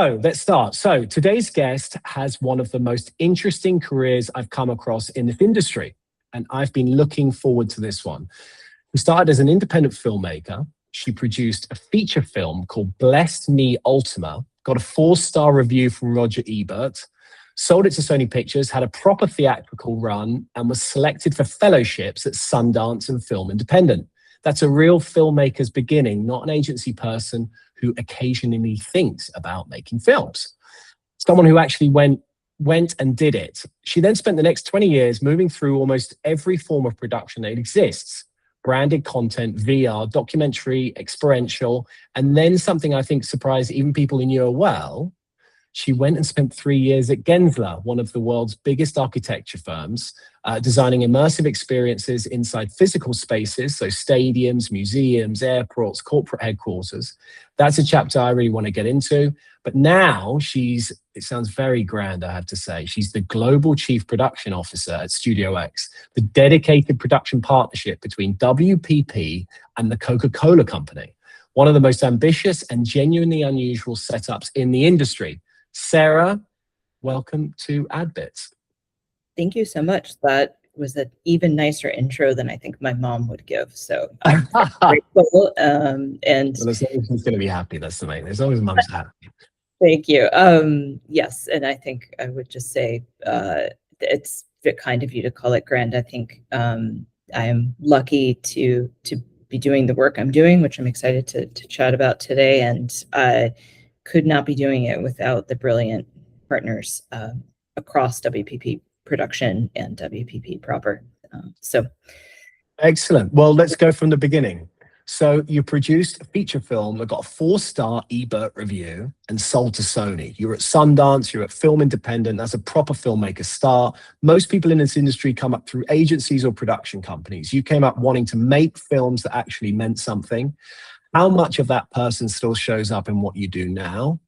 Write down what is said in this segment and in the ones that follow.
So let's start. So today's guest has one of the most interesting careers I've come across in this industry, and I've been looking forward to this one. She started as an independent filmmaker. She produced a feature film called Blessed Me Ultima, got a 4-star review from Roger Ebert, sold it to Sony Pictures, had a proper theatrical run, and was selected for fellowships at Sundance and Film Independent. That's a real filmmaker's beginning, not an agency person who occasionally thinks about making films. Someone who actually went and did it. She then spent the next 20 years moving through almost every form of production that exists. Branded content, VR, documentary, experiential, and then something I think surprised even people in your well. She went and spent 3 years at Gensler, one of the world's biggest architecture firms, designing immersive experiences inside physical spaces, so stadiums, museums, airports, corporate headquarters. That's a chapter I really want to get into. But now it sounds very grand, I have to say. She's the Global Chief Production Officer at Studio X, the dedicated production partnership between WPP and the Coca-Cola Company. One of the most ambitious and genuinely unusual setups in the industry. Sarah, welcome to AdBits. Thank you so much. That was an even nicer intro than I think my mom would give. So I'm grateful. Well, as long as she's going to be happy, that's the main. As long as mom's happy. Thank you. Yes, and I think I would just say it's a bit kind of you to call it grand. I think I am lucky to be doing the work I'm doing, which I'm excited to chat about today, and I could not be doing it without the brilliant partners across WPP Production and WPP proper. Excellent. Well, let's go from the beginning. So you produced a feature film that got a 4-star Ebert review and sold to Sony. You're at Sundance, you're at Film Independent. That's a proper filmmaker start. Most people in this industry come up through agencies or production companies. You came up wanting to make films that actually meant something. How much of that person still shows up in what you do now?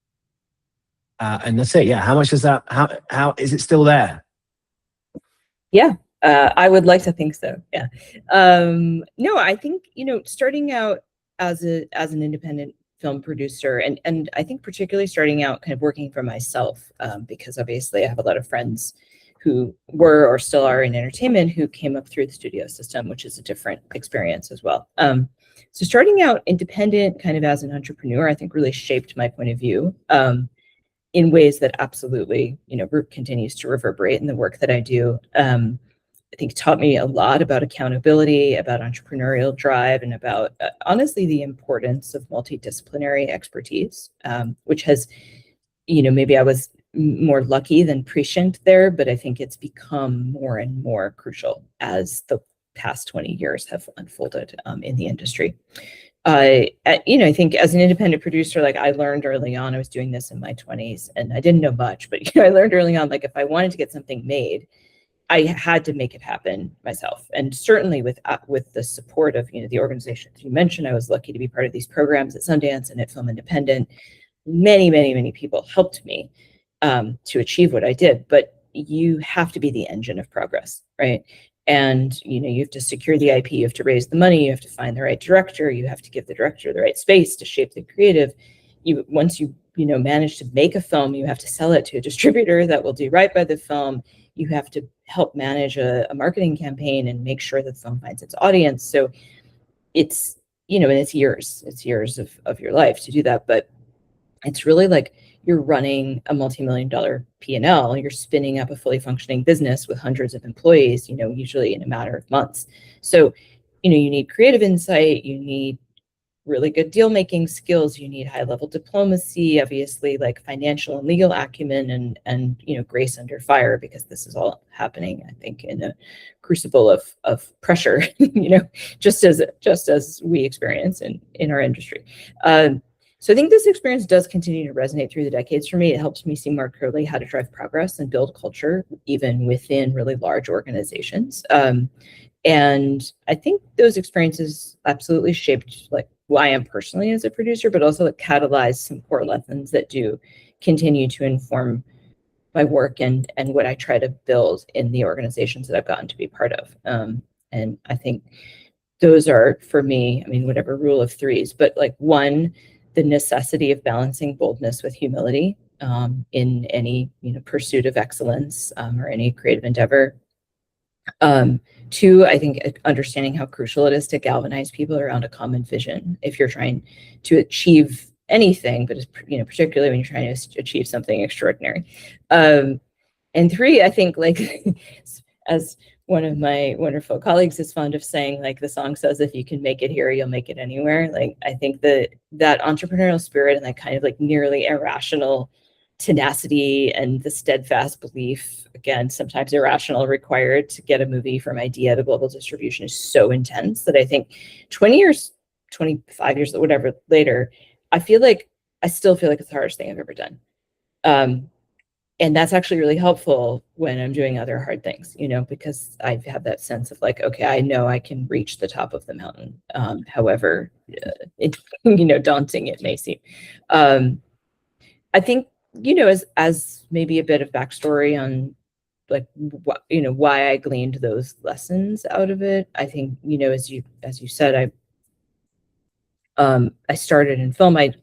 And that's it. Yeah. How much is that? How is it still there? Yeah. I would like to think so. Yeah. No, I think, starting out as an independent film producer, and I think particularly starting out kind of working for myself, because obviously I have a lot of friends who were or still are in entertainment who came up through the studio system, which is a different experience as well. So starting out independent kind of as an entrepreneur, I think really shaped my point of view in ways that absolutely, continues to reverberate in the work that I do. I think taught me a lot about accountability, about entrepreneurial drive, and about, honestly, the importance of multidisciplinary expertise, which has, maybe I was more lucky than prescient there, but I think it's become more and more crucial as the past 20 years have unfolded in the industry. I think as an independent producer, like I learned early on, I was doing this in my 20s and I didn't know much, but I learned early on, like if I wanted to get something made, I had to make it happen myself. And certainly with the support of, the organizations you mentioned, I was lucky to be part of these programs at Sundance and at Film Independent. Many, many, many people helped me to achieve what I did, but you have to be the engine of progress, right? And, you have to secure the IP, you have to raise the money, you have to find the right director, you have to give the director the right space to shape the creative. Once you manage to make a film, you have to sell it to a distributor that will do right by the film. You have to help manage a marketing campaign and make sure that the film finds its audience. So it's, and it's years of your life to do that. But it's really like you're running a multi-million-dollar P&L. You're spinning up a fully functioning business with hundreds of employees, usually in a matter of months. So, you need creative insight, you need really good deal-making skills, you need high-level diplomacy, obviously like financial and legal acumen, and grace under fire, because this is all happening, I think, in a crucible of pressure, just as we experience in our industry. So I think this experience does continue to resonate through the decades for me. It helps me see more clearly how to drive progress and build culture, even within really large organizations. And I think those experiences absolutely shaped like who I am personally as a producer, but also like catalyzed some core lessons that do continue to inform my work and what I try to build in the organizations that I've gotten to be part of. And I think those are, for me, whatever rule of threes, but like one, the necessity of balancing boldness with humility in any pursuit of excellence or any creative endeavor. Two, I think understanding how crucial it is to galvanize people around a common vision if you're trying to achieve anything, but particularly when you're trying to achieve something extraordinary. And three, I think, like, as one of my wonderful colleagues is fond of saying, like the song says, if you can make it here, you'll make it anywhere. Like, I think that entrepreneurial spirit and that kind of like nearly irrational tenacity and the steadfast belief, again, sometimes irrational, required to get a movie from idea to global distribution is so intense that I think 20 years, 25 years, whatever later, I still feel like it's the hardest thing I've ever done. And that's actually really helpful when I'm doing other hard things, because I have that sense of like, okay, I know I can reach the top of the mountain, however, daunting it may seem. I think, as maybe a bit of backstory on like, why I gleaned those lessons out of it. I think, as you said, I started in film. I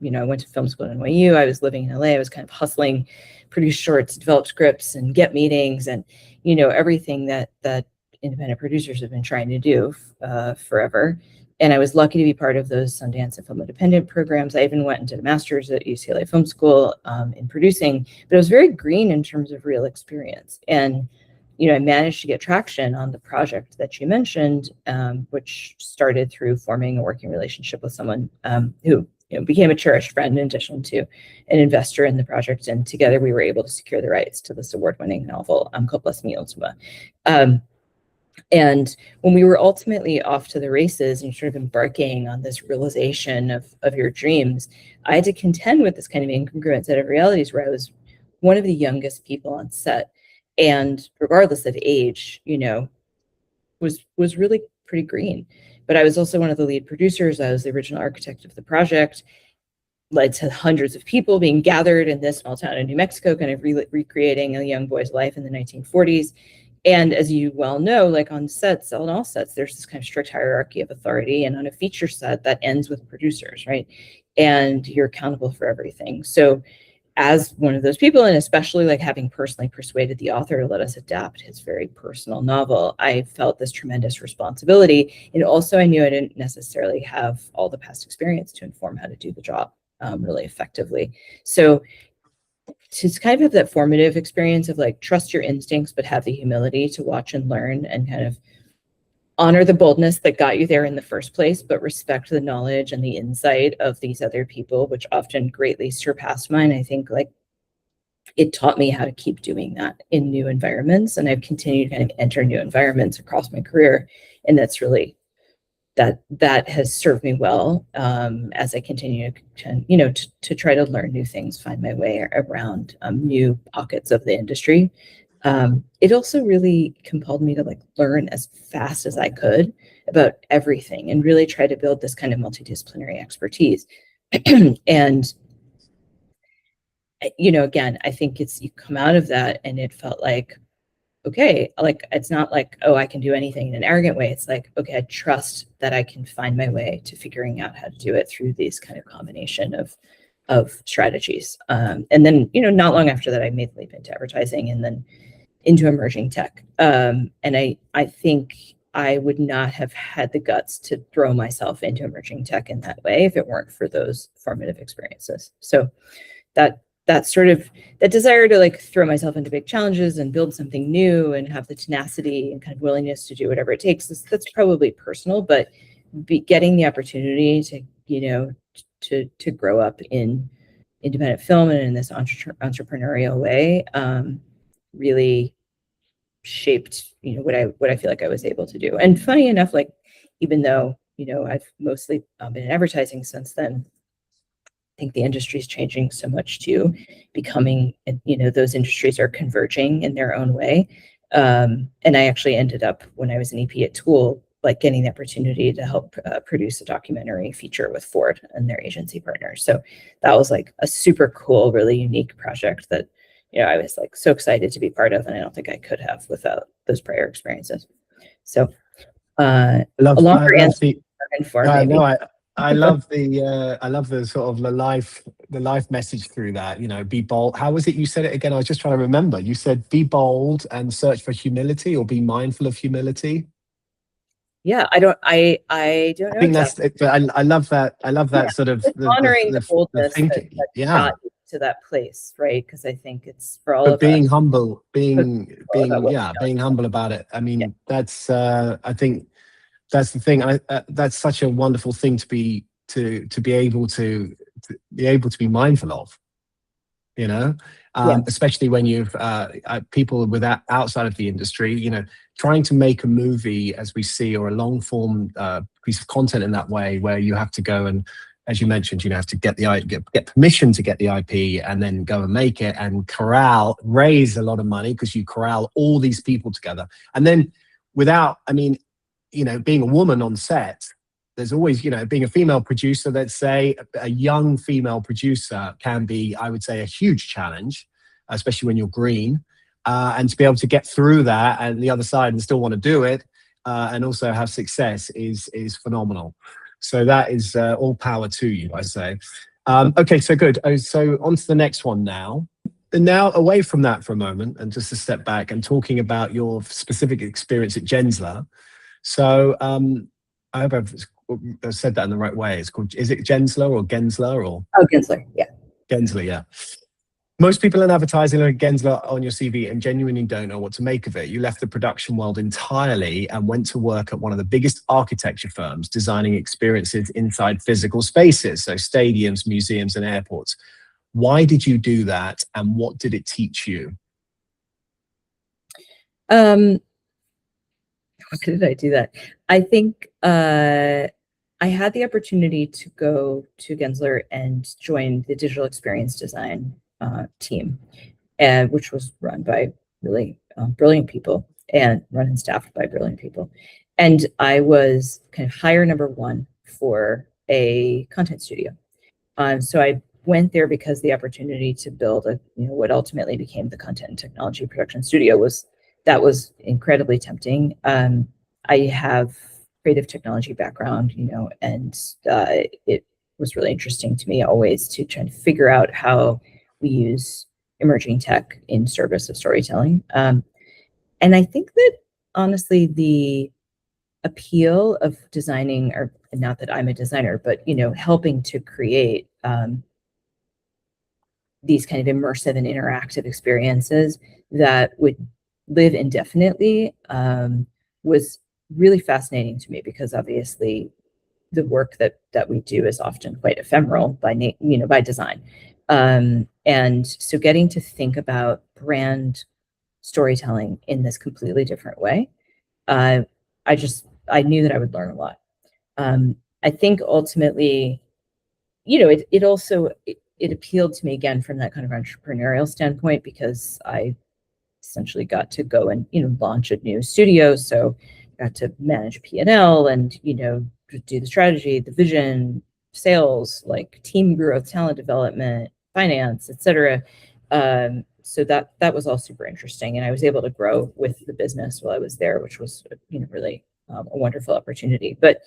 went to film school at NYU. I was living in LA. I was kind of hustling, produce shorts, develop scripts, and get meetings, and everything that independent producers have been trying to do forever. And I was lucky to be part of those Sundance and Film Independent programs. I even went and did a master's at UCLA Film School in producing, but it was very green in terms of real experience. And I managed to get traction on the project that you mentioned, which started through forming a working relationship with someone who became a cherished friend in addition to an investor in the project. And together we were able to secure the rights to this award-winning novel called Bless Me, Ultima. And when we were ultimately off to the races and sort of embarking on this realization of your dreams, I had to contend with this kind of incongruent set of realities where I was one of the youngest people on set. And regardless of age, was really pretty green. But I was also one of the lead producers. I was the original architect of the project, led to hundreds of people being gathered in this small town in New Mexico, kind of recreating a young boy's life in the 1940s. And as you well know, like on all sets, there's this kind of strict hierarchy of authority. And on a feature set, that ends with producers, right? And you're accountable for everything. So as one of those people, and especially like having personally persuaded the author to let us adapt his very personal novel, I felt this tremendous responsibility. And also I knew I didn't necessarily have all the past experience to inform how to do the job really effectively. So to kind of have that formative experience of like, trust your instincts, but have the humility to watch and learn and kind of honor the boldness that got you there in the first place, but respect the knowledge and the insight of these other people, which often greatly surpassed mine. I think like it taught me how to keep doing that in new environments. And I've continued to kind of enter new environments across my career. And that's really, that has served me well as I continue to try to learn new things, find my way around new pockets of the industry. It also really compelled me to like learn as fast as I could about everything and really try to build this kind of multidisciplinary expertise. And, again, I think you come out of that and it felt like, okay, like, it's not like, oh, I can do anything in an arrogant way. It's like, okay, I trust that I can find my way to figuring out how to do it through these kind of combination of strategies. And then, not long after that, I made the leap into advertising and then into emerging tech. And I think I would not have had the guts to throw myself into emerging tech in that way if it weren't for those formative experiences. So that sort of, that desire to like throw myself into big challenges and build something new and have the tenacity and kind of willingness to do whatever it takes, that's probably personal, but getting the opportunity to, to grow up in independent film and in this entrepreneurial way really shaped, what I feel like I was able to do. And funny enough, like, even though, I've mostly been in advertising since then, I think the industry is changing so much too, becoming, those industries are converging in their own way. And I actually ended up, when I was an EP at Tool, like getting the opportunity to help produce a documentary feature with Ford and their agency partners. So that was like a super cool, really unique project that, I was like so excited to be part of, and I don't think I could have without those prior experiences. So I love a longer answer the, than for maybe. no, I love the sort of the life message through that. You know, be bold. How was it you said it again? I was just trying to remember. You said be bold and search for humility, or be mindful of humility. Yeah, I don't know I think exactly. that's it, but I love that. I love that Yeah, sort of it's honoring the the boldness thinking. that Yeah, got you to that place, right? Because I think it's for all but of us, being humble, all about what yeah, being humble about it. I yeah, mean, that's I think that's the thing. That's such a wonderful thing to be to be able to be mindful of. You know, yeah, especially when you've people without outside of the industry. You know, trying to make a movie as we see, or a long form piece of content in that way, where you have to go and, as you mentioned, you know, have to get get permission to get the IP, and then go and make it, and raise a lot of money, because you corral all these people together, and then without, I mean, you know, being a woman on set, there's always, you know, being a female producer, let's say a young female producer can be, I would say, a huge challenge, especially when you're green, and to be able to get through that and the other side and still want to do it, and also have success is phenomenal. So that is all power to you, I say. Okay, so good. So on to the next one now. And now, away from that for a moment, and just a step back and talking about your specific experience at Gensler. So I hope I've said that in the right way. It's called, is it Gensler or Gensler or oh, Gensler, yeah. Gensler? Yeah. Most people in advertising look at Gensler on your CV and genuinely don't know what to make of it. You left the production world entirely and went to work at one of the biggest architecture firms, designing experiences inside physical spaces, so stadiums, museums, and airports. Why did you do that, and what did it teach you? Why did I do that? I think I had the opportunity to go to Gensler and join the digital experience design team, and which was run by really brilliant people and run and staffed by brilliant people. And I was kind of hire number one for a content studio. So I went there because the opportunity to build what ultimately became the content and technology production studio was incredibly tempting. I have creative technology background, and it was really interesting to me always to try to figure out how we use emerging tech in service of storytelling. And I think that honestly, the appeal of designing, or not that I'm a designer, but helping to create these kind of immersive and interactive experiences that would live indefinitely was really fascinating to me, because obviously the work that we do is often quite ephemeral by design. And so getting to think about brand storytelling in this completely different way, I knew that I would learn a lot. I think ultimately, it also appealed to me again from that kind of entrepreneurial standpoint, because I essentially got to go and launch a new studio, so got to manage P&L and do the strategy, the vision, sales, like team growth, talent development, finance, etc. So that was all super interesting, and I was able to grow with the business while I was there, which was really a wonderful opportunity. But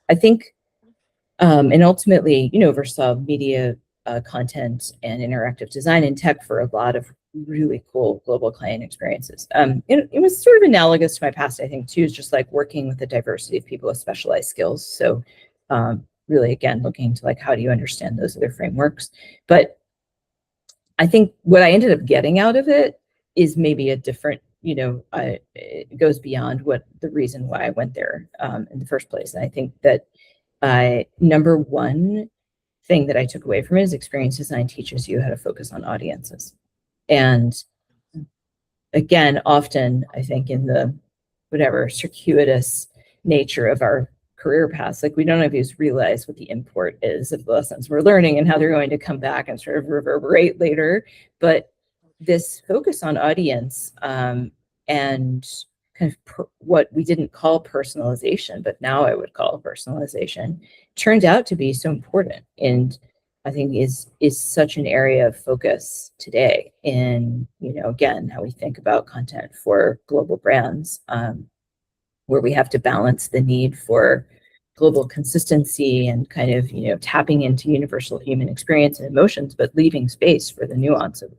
I think and ultimately, oversaw media content and interactive design and tech for a lot of really cool global client experiences. It was sort of analogous to my past, I think, too, is just like working with a diversity of people with specialized skills. So really, again, looking to like, how do you understand those other frameworks? But I think what I ended up getting out of it is maybe a different, it goes beyond what the reason why I went there in the first place. And I think that number one thing that I took away from it is experience design teaches you how to focus on audiences. And again, often I think in the whatever circuitous nature of our career paths, like we don't always realize what the import is of the lessons we're learning and how they're going to come back and sort of reverberate later. But this focus on audience and kind of what we didn't call personalization, but now I would call personalization, turned out to be so important, and I think is such an area of focus today in again how we think about content for global brands, where we have to balance the need for global consistency and kind of, tapping into universal human experience and emotions, but leaving space for the nuance of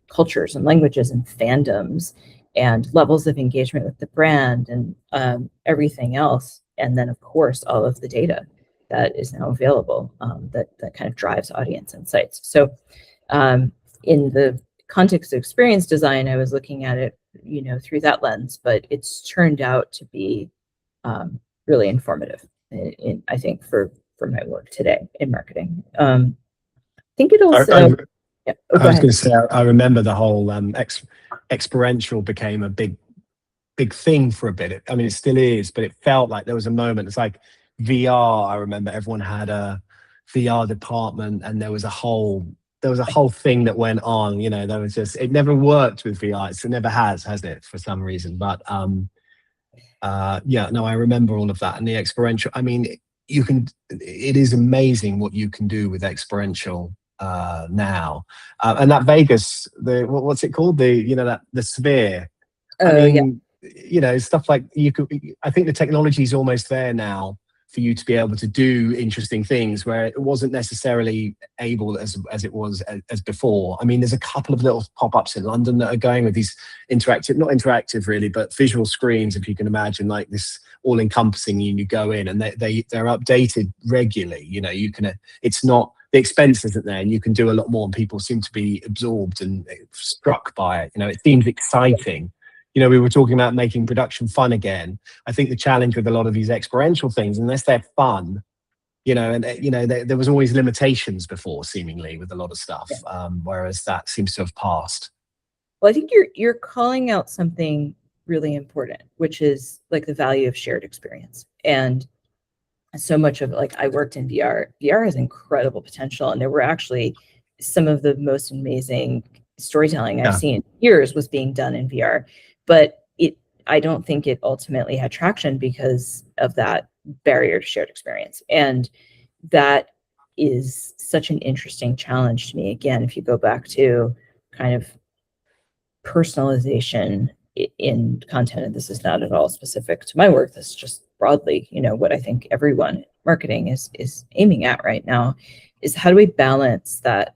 cultures and languages and fandoms and levels of engagement with the brand and everything else. And then, of course, all of the data that is now available that kind of drives audience insights. So in the context of experience design, I was looking at it, through that lens, but it's turned out to be really informative, I think, for my work today in marketing. I think it also. I was going to say, I remember the whole experiential became a big thing for a bit. I mean, it still is, but it felt like there was a moment. It's like VR. I remember everyone had a VR department, and there was a whole thing that went on. There was just, it never worked with VR. It never has it, for some reason? But yeah, no, I remember all of that. And the experiential, I mean, it is amazing what you can do with experiential now. And that Vegas, what's it called? The sphere. I mean, stuff like I think the technology is almost there now for you to be able to do interesting things where it wasn't necessarily able as it was as before. I mean, there's a couple of little pop-ups in London that are going with these interactive, not interactive really, but visual screens, if you can imagine, like this all-encompassing, and you go in and they're updated regularly. You can, it's not, the expense isn't there, and you can do a lot more, and people seem to be absorbed and struck by it. It seems exciting. We were talking about making production fun again. I think the challenge with a lot of these experiential things, unless they're fun, there was always limitations before, seemingly, with a lot of stuff, whereas that seems to have passed. Well, I think you're calling out something really important, which is like the value of shared experience. And so much of it, like, I worked in VR. VR has incredible potential, and there were actually some of the most amazing storytelling I've seen in years was being done in VR. But I don't think it ultimately had traction because of that barrier to shared experience. And that is such an interesting challenge to me. Again, if you go back to kind of personalization in content, and this is not at all specific to my work, this is just broadly, what I think everyone in marketing is aiming at right now, is how do we balance that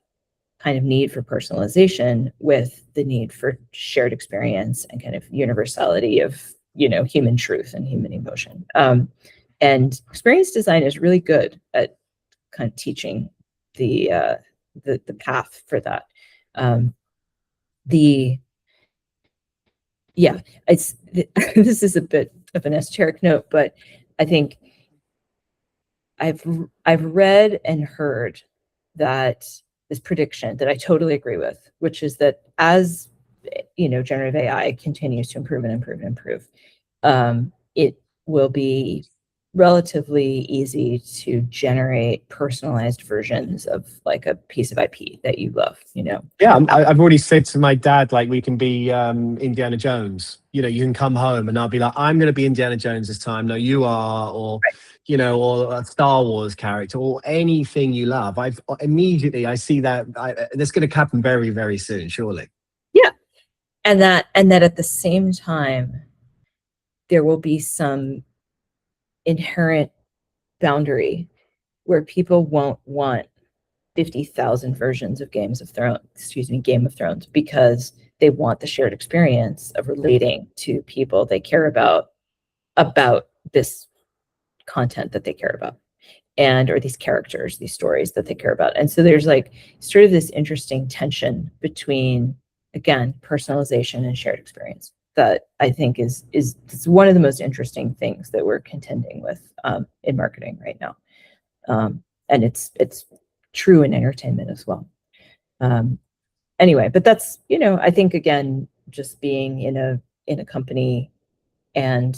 kind of need for personalization with the need for shared experience and kind of universality of, human truth and human emotion. And experience design is really good at kind of teaching the path for that. This is a bit of an esoteric note, but I think I've read and heard that this prediction that I totally agree with, which is that as generative AI continues to improve and improve and improve, it will be relatively easy to generate personalized versions of like a piece of IP that you love. Yeah, I've already said to my dad, like, we can be Indiana Jones. You can come home and I'll be like, I'm going to be Indiana Jones this time. No, you are, or or a Star Wars character, or anything you love. I see that that's going to happen very, very soon, surely. Yeah, and that at the same time, there will be some inherent boundary where people won't want 50,000 versions of Game of Thrones, because they want the shared experience of relating to people they care about this content that they care about, or these characters, these stories that they care about. And so there's like sort of this interesting tension between, again, personalization and shared experience that I think is one of the most interesting things that we're contending with in marketing right now. And it's true in entertainment as well. Anyway, but that's, I think, again, just being in a company and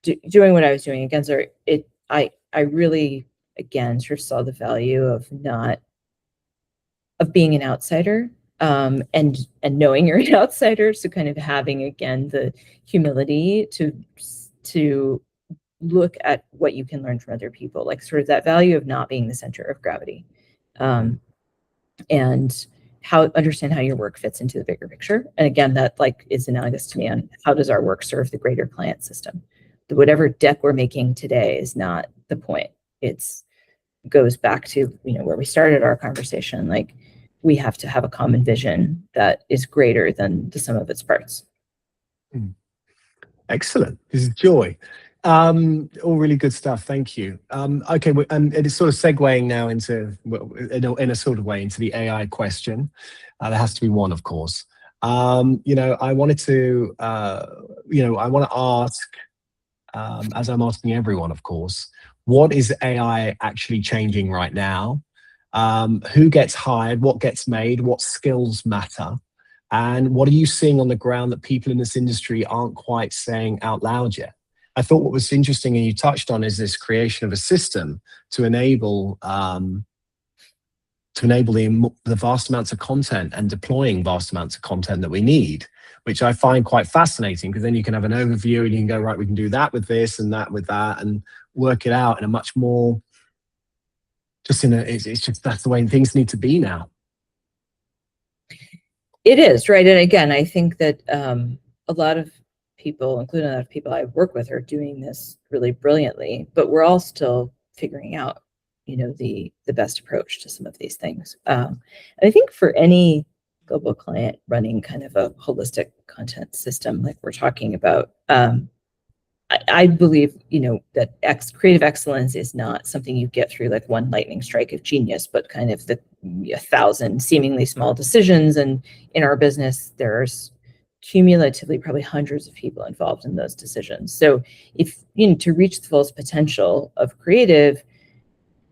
doing what I was doing at Gensler, I really, again, sort of saw the value of being an outsider, and knowing you're an outsider. So kind of having, again, the humility to look at what you can learn from other people, like sort of that value of not being the center of gravity, and understand how your work fits into the bigger picture. And again, that like is analogous to me on how does our work serve the greater client system. Whatever deck we're making today is not the point. It's goes back to, you know, where we started our conversation. Like, we have to have a common vision that is greater than the sum of its parts. Excellent. This is joy. All really good stuff. Thank you. Okay, and it is sort of segueing now into, in a sort of way, into the AI question. There has to be one, of course. You know, I wanted to, you know, I want to ask, as I'm asking everyone, of course, what is AI actually changing right now? Who gets hired? What gets made? What skills matter? And what are you seeing on the ground that people in this industry aren't quite saying out loud yet? I thought what was interesting, and you touched on, is this creation of a system to enable the vast amounts of content and deploying vast amounts of content that we need, which I find quite fascinating, because then you can have an overview and you can go, right, we can do that with this and that with that, and work it out in a much more, just in a, it's just, that's the way things need to be now. It is, right. And again, I think that a lot of people, including a lot of people I work with, are doing this really brilliantly, but we're all still figuring out, you know, the best approach to some of these things. And I think for any global client running kind of a holistic content system like we're talking about, I believe, you know, that creative excellence is not something you get through like one lightning strike of genius, but kind of the 1,000 seemingly small decisions. And in our business, there's cumulatively probably hundreds of people involved in those decisions. So if, you know, to reach the fullest potential of creative,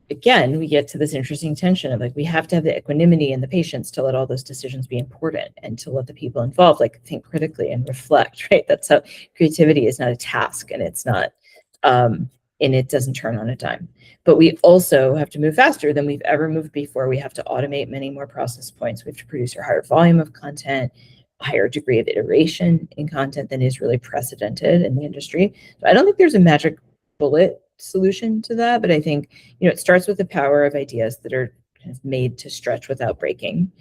again, we get to this interesting tension of like, we have to have the equanimity and the patience to let all those decisions be important, and to let the people involved like think critically and reflect, right? That's how creativity is not a task, and it's not, and it doesn't turn on a dime. But we also have to move faster than we've ever moved before. We have to automate many more process points. We have to produce a higher volume of content, a higher degree of iteration in content than is really precedented in the industry. So I don't think there's a magic bullet solution to that, but I think, you know, it starts with the power of ideas that are kind of made to stretch without breaking.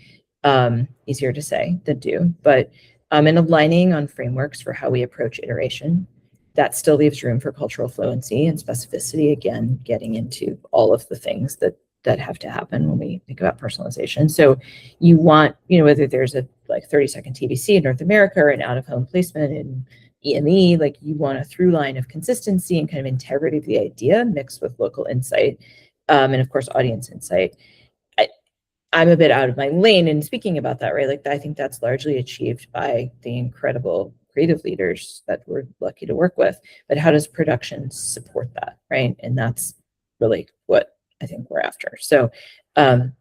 Easier to say than do, but and aligning on frameworks for how we approach iteration. That still leaves room for cultural fluency and specificity, again, getting into all of the things that have to happen when we think about personalization. So you want, you know, whether there's a like 30-second TVC in North America or an out-of-home placement in EME, like you want a through line of consistency and kind of integrity of the idea mixed with local insight, and of course audience insight. I'm a bit out of my lane in speaking about that, right? Like I think that's largely achieved by the incredible creative leaders that we're lucky to work with. But how does production support that, right? And that's really what I think we're after. So to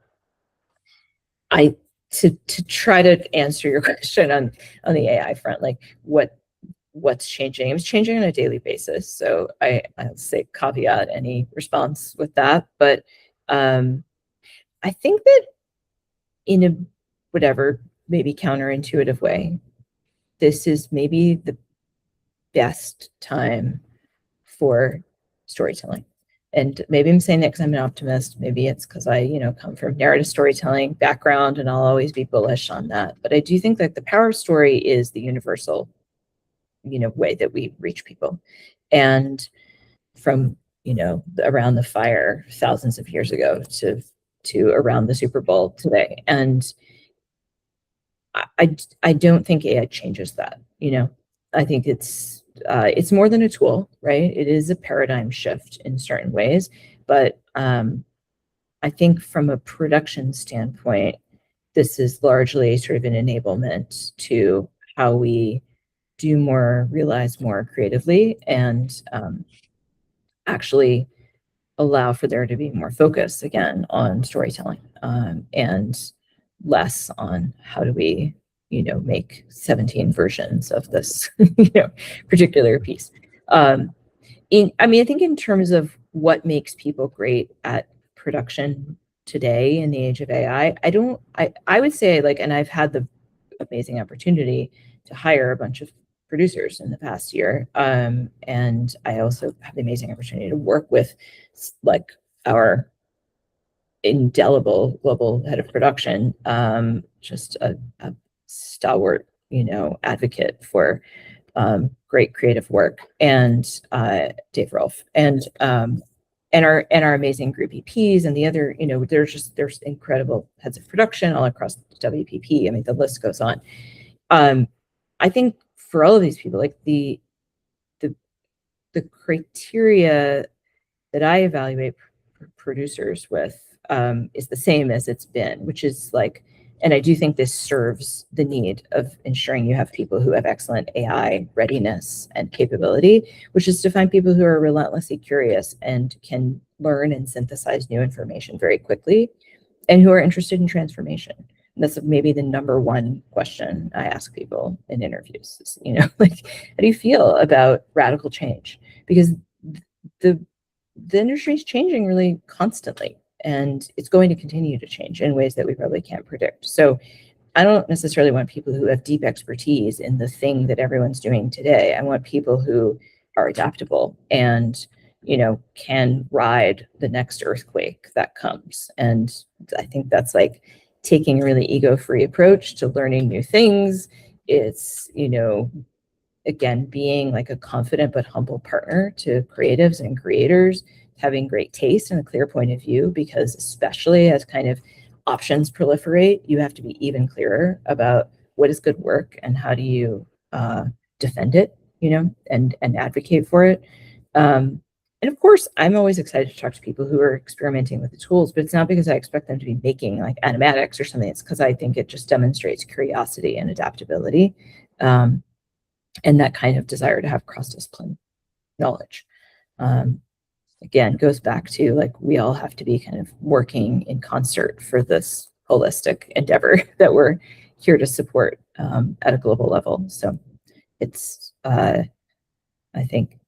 try to answer your question on the AI front, like what's changing? It's changing on a daily basis. So I'll say caveat any response with that. But I think that in a whatever maybe counterintuitive way, this is maybe the best time for storytelling. And maybe I'm saying that because I'm an optimist. Maybe it's because I, you know, come from narrative storytelling background, and I'll always be bullish on that. But I do think that the power of story is the universal, you know, way that we reach people. And from, you know, around the fire thousands of years ago to around the Super Bowl today. And I don't think AI changes that, you know. I think it's more than a tool, right? It is a paradigm shift in certain ways, but I think from a production standpoint, this is largely sort of an enablement to how we do more, realize more creatively, and actually allow for there to be more focus again on storytelling, and less on how do we, you know, make 17 versions of this, you know, particular piece. I mean, I think in terms of what makes people great at production today in the age of AI, I would say, like, and I've had the amazing opportunity to hire a bunch of producers in the past year. And I also have the amazing opportunity to work with like our indelible global head of production, just a stalwart, you know, advocate for great creative work, and Dave Rolfe. And our amazing group EPs and the other, there's incredible heads of production all across WPP. I mean, the list goes on. I think for all of these people, like the criteria that I evaluate producers with is the same as it's been, which is like, and I do think this serves the need of ensuring you have people who have excellent AI readiness and capability, which is to find people who are relentlessly curious and can learn and synthesize new information very quickly, and who are interested in transformation. And that's maybe the number one question I ask people in interviews is, like, how do you feel about radical change? Because the industry is changing really constantly, and it's going to continue to change in ways that we probably can't predict. So I don't necessarily want people who have deep expertise in the thing that everyone's doing today. I want people who are adaptable and, can ride the next earthquake that comes. And I think that's like taking a really ego-free approach to learning new things. It's, again, being like a confident but humble partner to creatives and creators, having great taste and a clear point of view, because especially as kind of options proliferate, you have to be even clearer about what is good work and how do you defend it, and advocate for it. And of course, I'm always excited to talk to people who are experimenting with the tools, but it's not because I expect them to be making like animatics or something. It's because I think it just demonstrates curiosity and adaptability, and that kind of desire to have cross-discipline knowledge. Again, goes back to like, we all have to be kind of working in concert for this holistic endeavor that we're here to support at a global level. So it's, I think,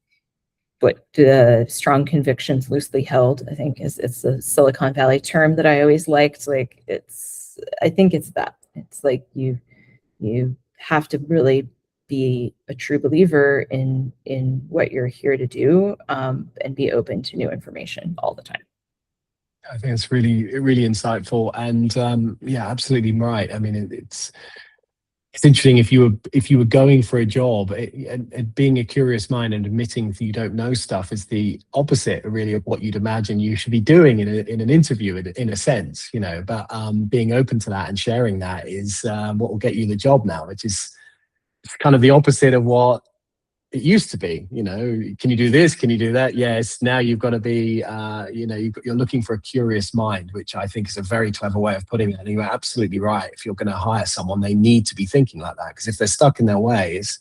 what the strong convictions loosely held, I think it's a Silicon Valley term that I always liked. Like I think it's that. It's like you have to really be a true believer in what you're here to do, and be open to new information all the time. I think it's really, really insightful, and yeah, absolutely right. I mean, it's interesting if you were going for a job, and being a curious mind and admitting that you don't know stuff is the opposite, really, of what you'd imagine you should be doing in an interview, in a sense, But being open to that and sharing that is what will get you the job now, which is kind of the opposite of what it used to be. Can you do this? Can you do that? Yes. Now you've got to be, you're looking for a curious mind, which I think is a very clever way of putting it. And you're absolutely right. If you're going to hire someone, they need to be thinking like that, because if they're stuck in their ways,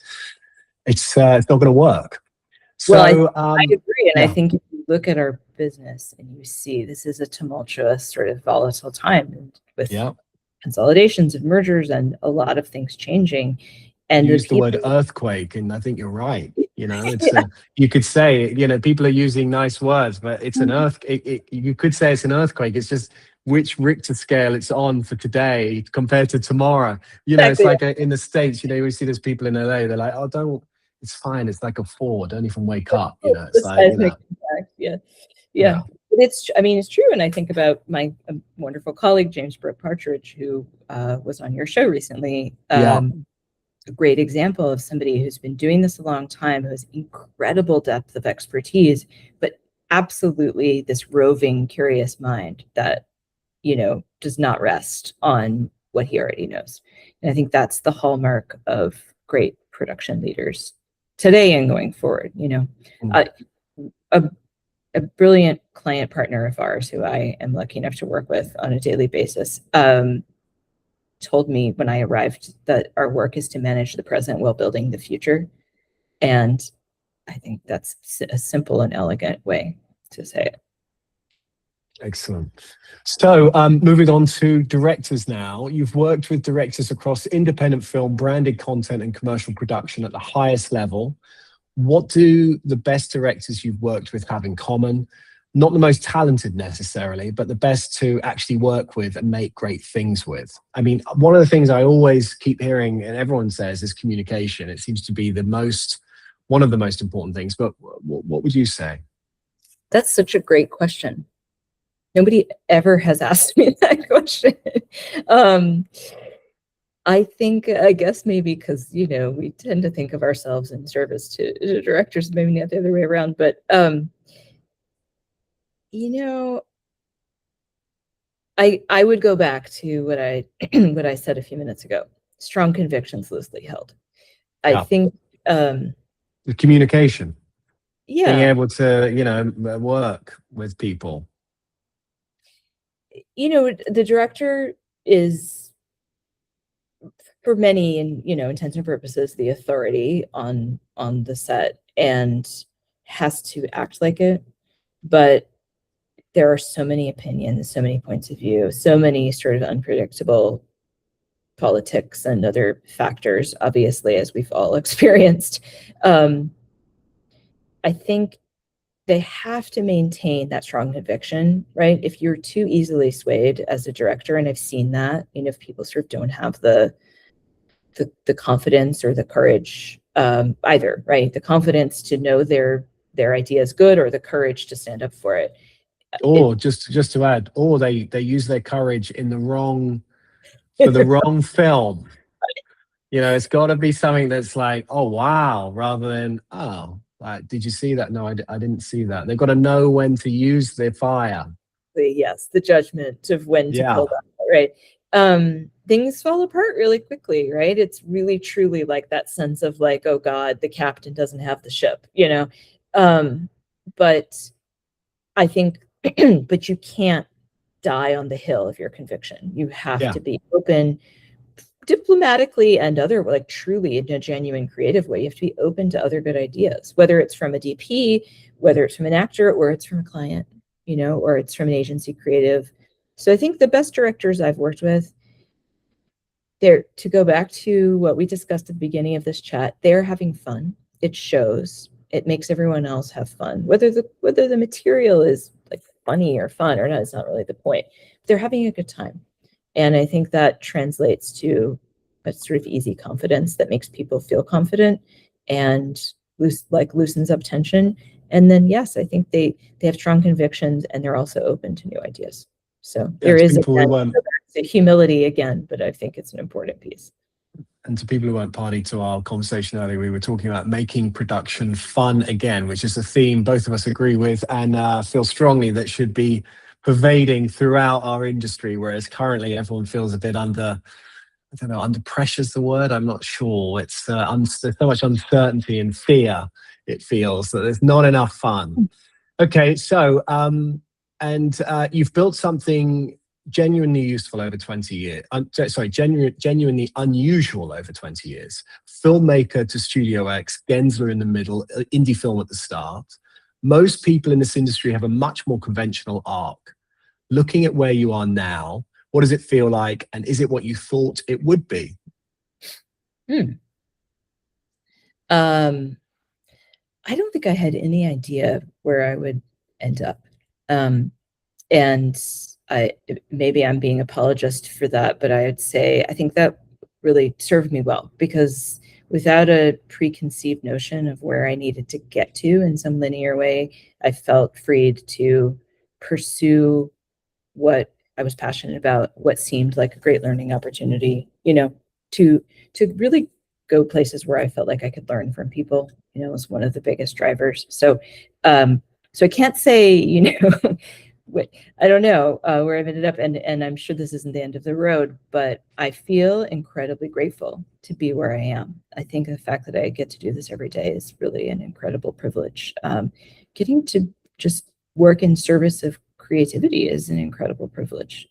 it's not going to work. So, I agree. And yeah. I think if you look at our business and you see this is a tumultuous, sort of volatile time with consolidations and mergers and a lot of things changing. And use the word earthquake, and I think you're right. It's you could say, people are using nice words, but it's an you could say it's an earthquake. It's just which Richter scale it's on for today compared to tomorrow. Exactly. It's like in the States, we see those people in LA, they're like, oh, it's fine. It's like a 4. Don't even wake up. It's like, yeah. But it's true. And I think about my wonderful colleague, James Brooke Partridge, who was on your show recently. A great example of somebody who's been doing this a long time, who has incredible depth of expertise, but absolutely this roving, curious mind that, does not rest on what he already knows. And I think that's the hallmark of great production leaders today and going forward. A brilliant client partner of ours, who I am lucky enough to work with on a daily basis, told me when I arrived that our work is to manage the present while building the future. And I think that's a simple and elegant way to say it. Excellent. So moving on to directors now. You've worked with directors across independent film, branded content, and commercial production at the highest level. What do the best directors you've worked with have in common? Not the most talented necessarily, but the best to actually work with and make great things with. I mean, one of the things I always keep hearing and everyone says is communication. It seems to be one of the most important things, but what would you say? That's such a great question. Nobody ever has asked me that question. I guess maybe because, we tend to think of ourselves in service to directors, maybe not the other way around, but, I think, a great question. Nobody ever has asked me that question. I guess maybe because, we tend to think of ourselves in service to directors, maybe not the other way around, but, I think, a great question. Nobody ever has asked me that question. I guess maybe because, we tend to think of ourselves in service to directors, maybe not the other way around, but, You know, I would go back to what I what I said a few minutes ago. Strong convictions loosely held. I think the communication, being yeah, able to, you know, work with people. you know, the director is, for many, and you know, intents and purposes, the authority on the set and has to act like it. But there are so many opinions, so many points of view, so many sort of unpredictable politics and other factors, obviously, as we've all experienced. I think they have to maintain that strong conviction, right? If you're too easily swayed as a director, and I've seen that, you know, if people sort of don't have the confidence or the courage, either, right? The confidence to know their idea is good, or the courage to stand up for it. Or just to add, or they use their courage in the wrong, for the wrong film. You know, it's got to be something that's like, oh wow, rather than, oh, like, did you see that? No, I didn't see that. They've got to know when to use their fire. Yes, the judgment of when to pull that, right? Things fall apart really quickly, right? It's really truly like that sense of like, oh God, the captain doesn't have the ship, you know? But I think, but you can't die on the hill of your conviction. You have to be open diplomatically and other, like truly in a genuine creative way. You have to be open to other good ideas, whether it's from a DP, whether it's from an actor, or it's from a client, you know, or it's from an agency creative. So I think the best directors I've worked with, they're, to go back to what we discussed at the beginning of this chat, they're having fun. It shows. It makes everyone else have fun. Whether the material is like funny or fun or not, it's not really the point. They're having a good time. And I think that translates to a sort of easy confidence that makes people feel confident and loosens up tension. And then, yes, I think they have strong convictions, and they're also open to new ideas. So there is humility again, but I think it's an important piece. And to people who weren't party to our conversation earlier, we were talking about making production fun again, which is a theme both of us agree with and feel strongly that should be pervading throughout our industry, whereas currently everyone feels a bit under, I don't know, under pressure is the word, I'm not sure. It's there's so much uncertainty and fear, it feels that there's not enough fun. Okay, so you've built something genuinely useful over 20 years. Genuinely unusual over 20 years. Filmmaker to Studio X, Gensler in the middle, indie film at the start. Most people in this industry have a much more conventional arc. Looking at where you are now, what does it feel like? And is it what you thought it would be? I don't think I had any idea where I would end up. And maybe I'm being apologist for that, but I'd say I think that really served me well, because without a preconceived notion of where I needed to get to in some linear way, I felt freed to pursue what I was passionate about, what seemed like a great learning opportunity, you know, to really go places where I felt like I could learn from people, you know, was one of the biggest drivers. So, so I can't say, you know, I don't know where I've ended up, and I'm sure this isn't the end of the road, but I feel incredibly grateful to be where I am. I think the fact that I get to do this every day is really an incredible privilege. Getting to just work in service of creativity is an incredible privilege.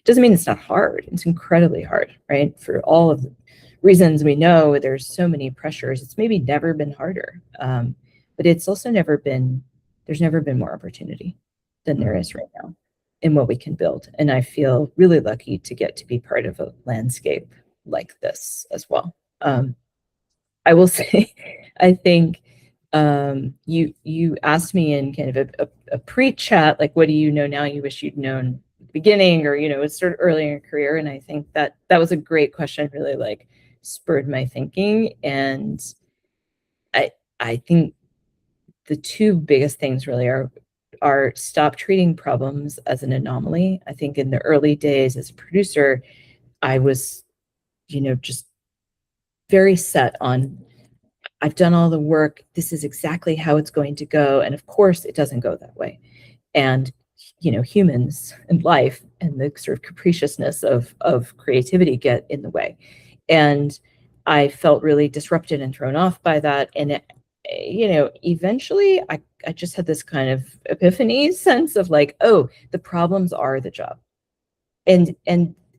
Doesn't mean it's not hard. It's incredibly hard, right? For all of the reasons we know, there's so many pressures. It's maybe never been harder, but it's also there's never been more opportunity than there is right now in what we can build. And I feel really lucky to get to be part of a landscape like this as well. I will say, I think you asked me in kind of a pre-chat, like, what do you know now you wish you'd known at the beginning, or, you know, it's sort of early in your career. And I think that was a great question, really like spurred my thinking. And I think the two biggest things really are stop treating problems as an anomaly. I think in the early days as a producer, I was, you know, just very set on, I've done all the work. This is exactly how it's going to go. And of course it doesn't go that way. And humans and life and the sort of capriciousness of creativity get in the way. And I felt really disrupted and thrown off by that. And eventually I just had this kind of epiphany sense of like, oh, the problems are the job. And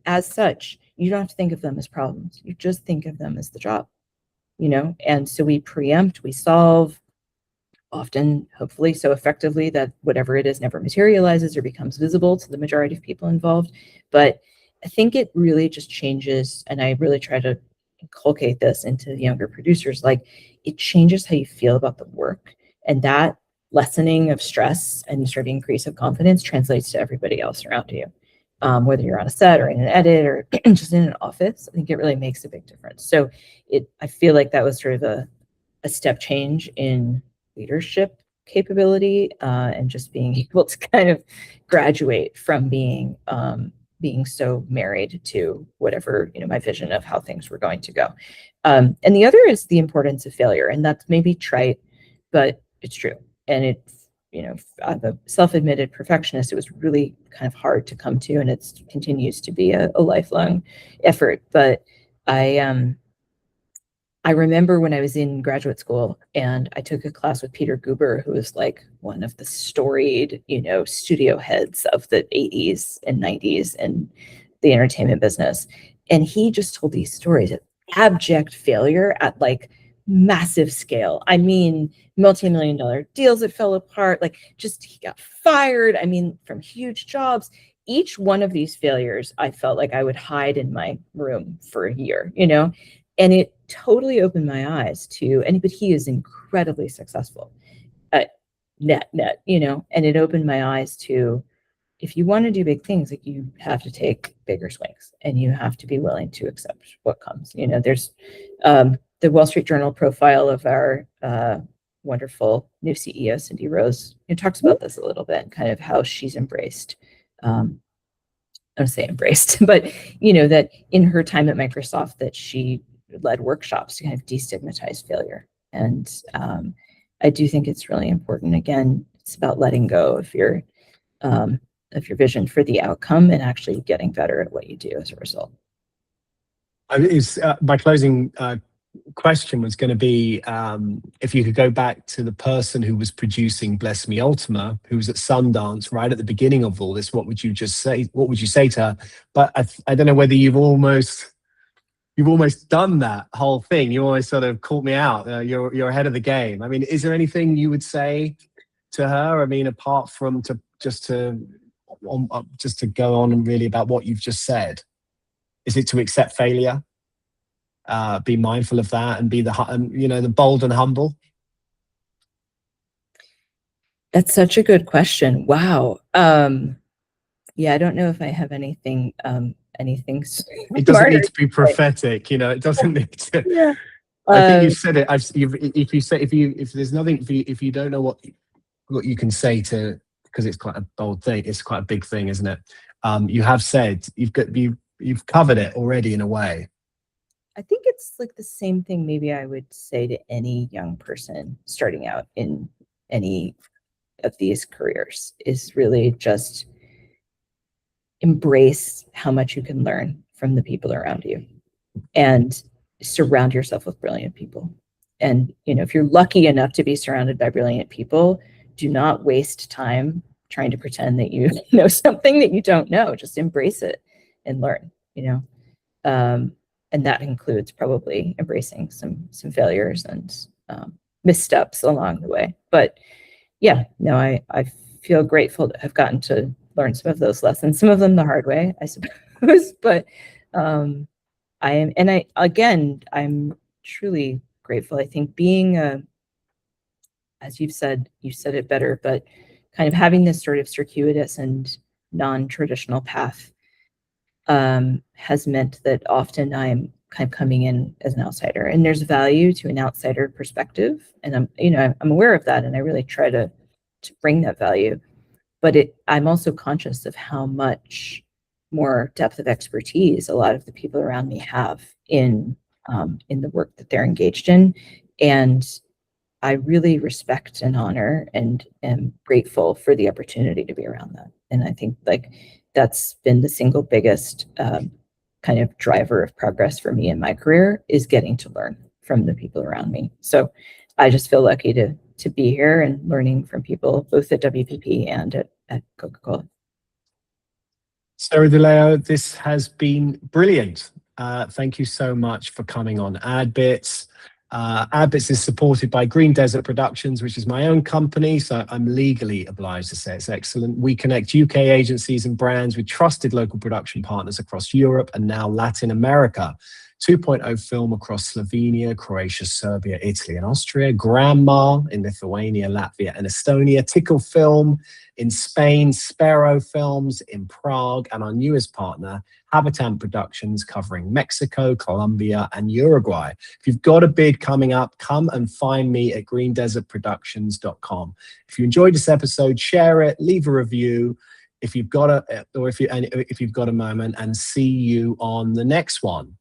as such, you don't have to think of them as problems. You just think of them as the job, And so we preempt, we solve, often, hopefully, so effectively that whatever it is never materializes or becomes visible to the majority of people involved. But I think it really just changes, and I really try to inculcate this into younger producers, like it changes how you feel about the work, and that lessening of stress and sort of increase of confidence translates to everybody else around you. Whether you're on a set or in an edit or just in an office, I think it really makes a big difference. So I feel like that was sort of a step change in leadership capability, and just being able to kind of graduate from being so married to whatever, my vision of how things were going to go. And the other is the importance of failure. And that's maybe trite, but it's true. And it's, I'm a self-admitted perfectionist. It was really kind of hard to come to, and it continues to be a lifelong effort. But I remember when I was in graduate school and I took a class with Peter Guber, who was like one of the storied, studio heads of the 80s and 90s in the entertainment business. And he just told these stories of abject failure at like massive scale. I mean, multi-million-dollar deals that fell apart, like just he got fired. I mean, from huge jobs. Each one of these failures, I felt like I would hide in my room for a year, And it totally opened my eyes to, but he is incredibly successful at net, and it opened my eyes to, if you want to do big things, like you have to take bigger swings and you have to be willing to accept what comes. There's the Wall Street Journal profile of our wonderful new CEO, Cindy Rose, who talks about this a little bit, kind of how she's embraced, I don't say embraced, but that in her time at Microsoft that she led workshops to kind of destigmatize failure. And I do think it's really important. Again, it's about letting go of your vision for the outcome and actually getting better at what you do as a result. My closing question was going to be, if you could go back to the person who was producing Bless Me Ultima, who was at Sundance right at the beginning of all this, what would you say to her? But I don't know whether you've almost done that whole thing. You always sort of caught me out. You're ahead of the game. I mean, is there anything you would say to her? I mean, apart from just to go on and really about what you've just said, is it to accept failure, be mindful of that, and be the bold and humble? That's such a good question. Wow. Yeah, I don't know if I have anything. It doesn't need to be prophetic, it doesn't need to. Yeah. I think you've said it. If there's nothing, if you don't know what you can say to, because it's quite a bold thing, it's quite a big thing, isn't it? You have said you've covered it already in a way. I think it's like the same thing maybe I would say to any young person starting out in any of these careers, is really just embrace how much you can learn from the people around you and surround yourself with brilliant people. And, if you're lucky enough to be surrounded by brilliant people, do not waste time trying to pretend that you know something that you don't know. Just embrace it and learn, and that includes probably embracing some failures and missteps along the way. But yeah, no, I feel grateful to have gotten to learn some of those lessons, some of them the hard way, I suppose. But I'm truly grateful. I think being as you said it better, but kind of having this sort of circuitous and non-traditional path has meant that often I'm kind of coming in as an outsider, and there's value to an outsider perspective. And I'm aware of that, and I really try to bring that value. But I'm also conscious of how much more depth of expertise a lot of the people around me have in the work that they're engaged in. And I really respect and honor and am grateful for the opportunity to be around that. And I think like that's been the single biggest kind of driver of progress for me in my career, is getting to learn from the people around me. So I just feel lucky to be here and learning from people both at WPP and at Coca-Cola. Sarah DiLeo, this has been brilliant. Thank you so much for coming on AdBits. AdBits is supported by Green Desert Productions, which is my own company, so I'm legally obliged to say it's excellent. We connect UK agencies and brands with trusted local production partners across Europe and now Latin America. 2.0 Film across Slovenia, Croatia, Serbia, Italy, and Austria. Grandma in Lithuania, Latvia, and Estonia. Tickle Film in Spain. Sparrow Films in Prague. And our newest partner, Habitant Productions, covering Mexico, Colombia, and Uruguay. If you've got a bid coming up, come and find me at greendesertproductions.com. If you enjoyed this episode, share it, leave a review if you've got a moment, and see you on the next one.